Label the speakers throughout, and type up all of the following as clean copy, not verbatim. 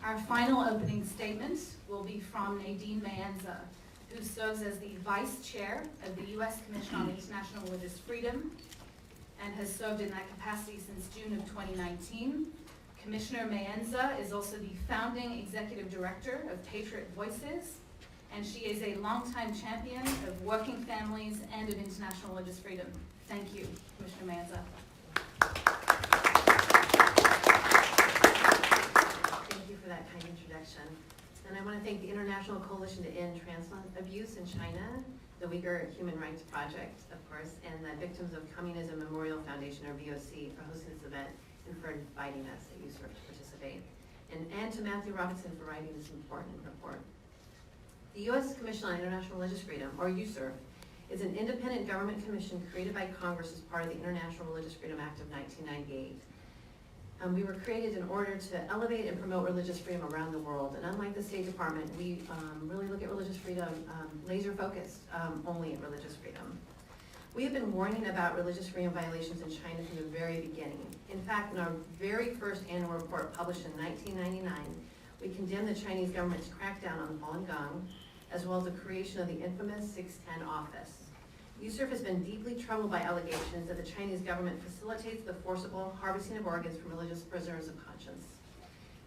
Speaker 1: Our final opening statement will be from Nadine Maenza, who serves as the Vice Chair of the U.S. Commission on International Religious Freedom and has served in that capacity since June of 2019. Commissioner Maenza is also the founding Executive Director of Patriot Voices, and she is a longtime champion of working families and of international religious freedom. Thank you, Commissioner Maenza.
Speaker 2: Thank you for that kind introduction. And I want to thank the International Coalition to End Trans Abuse in China, the Uyghur Human Rights Project, of course, and the Victims of Communism Memorial Foundation, or VOC, for hosting this event and for inviting us at USCIRF to participate. And to Matthew Robinson for writing this important report. The U.S. Commission on International Religious Freedom, or USCIRF, is an independent government commission created by Congress as part of the International Religious Freedom Act of 1998. We were created in order to elevate and promote religious freedom around the world. And unlike the State Department, we really look at religious freedom laser focused only at religious freedom. We have been warning about religious freedom violations in China from the very beginning. In fact, in our very first annual report published in 1999, we condemned the Chinese government's crackdown on Falun Gong, as well as the creation of the infamous 610 office. USCIRF has been deeply troubled by allegations that the Chinese government facilitates the forcible harvesting of organs from religious prisoners of conscience.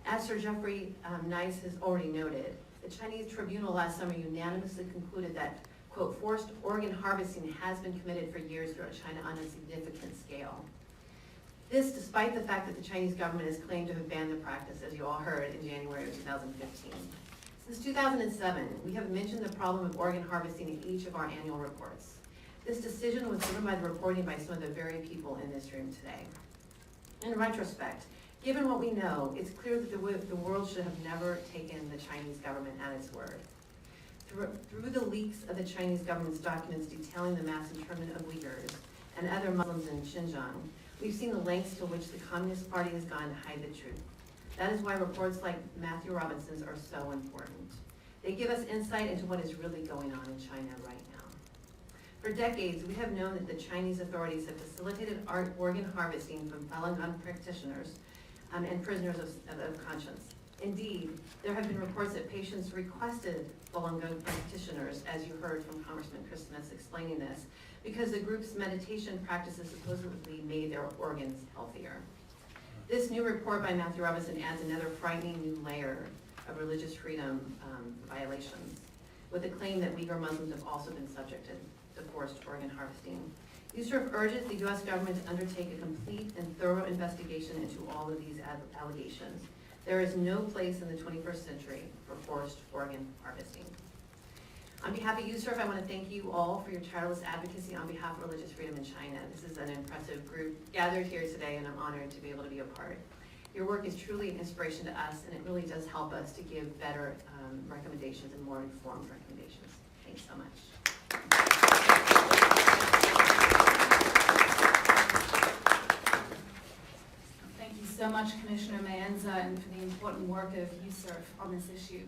Speaker 2: As Sir Jeffrey Nice has already noted, the Chinese tribunal last summer unanimously concluded that, quote, forced organ harvesting has been committed for years throughout China on a significant scale. This despite the fact that the Chinese government has claimed to have banned the practice, as you all heard, in January of 2015. Since 2007, we have mentioned the problem of organ harvesting in each of our annual reports. This decision was driven by the reporting by some of the very people in this room today. In retrospect, given what we know, it's clear that the world should have never taken the Chinese government at its word. Through the leaks of the Chinese government's documents detailing the mass internment of Uyghurs and other Muslims in Xinjiang, we've seen the lengths to which the Communist Party has gone to hide the truth. That is why reports like Matthew Robinson's are so important. They give us insight into what is really going on in China right now. For decades, we have known that the Chinese authorities have facilitated organ harvesting from Falun Gong practitioners and prisoners of conscience. Indeed, there have been reports that patients requested Falun Gong practitioners, as you heard from Congressman Chris Smith explaining this, because the group's meditation practices supposedly made their organs healthier. This new report by Matthew Robinson adds another frightening new layer of religious freedom violations, with the claim that Uyghur Muslims have also been subjected to forced organ harvesting. USCIRF urges the U.S. government to undertake a complete and thorough investigation into all of these allegations. There is no place in the 21st century for forced organ harvesting. On behalf of USCIRF, I want to thank you all for your tireless advocacy on behalf of religious freedom in China. This is an impressive group gathered here today, and I'm honored to be able to be a part. Your work is truly an inspiration to us, and it really does help us to give better recommendations and more informed recommendations. Thanks so much.
Speaker 1: Thank you so much, Commissioner Maenza, and for the important work of USCIRF on this issue.